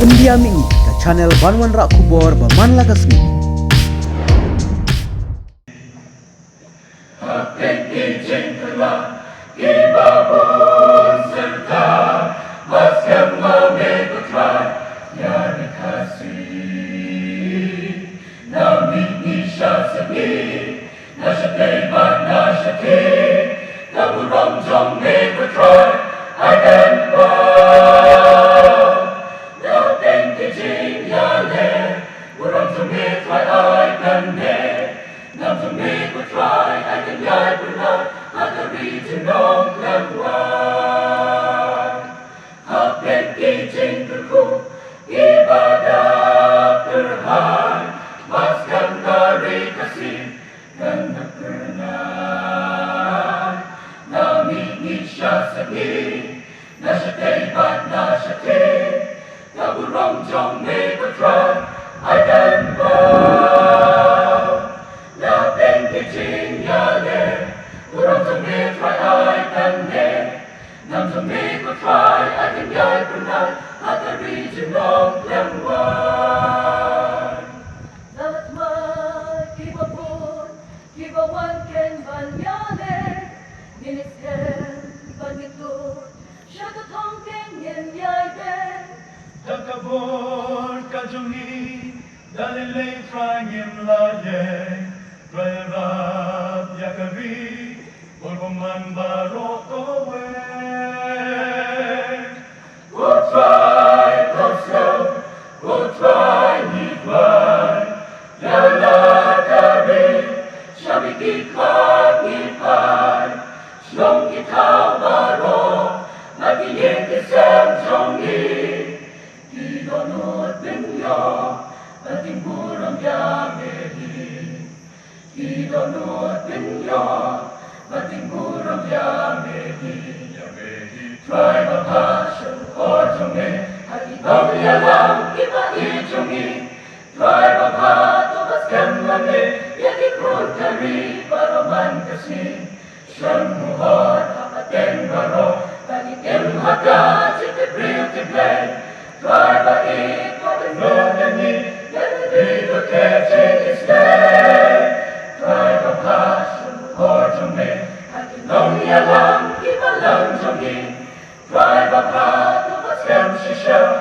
India mingi ka channel Banwan Rak Kubor ba Manla Kasmi. Batskhem Trai, Yari Kasi, Nami Nisha Sami, Nashate Nashate, Naburam Jong Trai, I can bow. Now thank you, Jing Yale, Buram to me, try I can make. Now to me, try I can yai, but not, I can read to know them Jingle, ibadah terhad, Batskhem dari kasih dan pernah. Nami nisha seni, nashate bat nashate, naburong jong me Trai, I can bow. Now thank you, Jing Yale, burong to me, try I can make. Nam to me try, I can guide for night, at the region of Glenwood. Dapat magkibabon, kibawan ken banyale, minisken bangitur, siya katong ken yen yayde. Takabor kajungi, dalilay trangim laye, rayarap yakari, Bolboman barok away. We'll try, Costco, we'll try, Nipay, Yalatari, Shabiki Clark, Nipay, Shlong Kitao Baro, Nagiyin Kisem Jongi, Idonot Binyo, Bating Burang Yamehi, Idonot Binyo, Bating Burang Yamehi, Trai Bakasha, Orjome, Hatibang Yalang, Iba Ijongi, Trai Bakato, Batskhem Yagi Kurtari, Baroman Kasi, Shan Muhor, Hapaten Baro, Balikim Haga, Chitibril Tiblay, Trai Bait, Patenodani, Yagi Keche Islay, Trai Bakasha, Orjome, Hatibang Yalang, Iba Lang Jongi, Trai Bakato, Batskhem Shisha,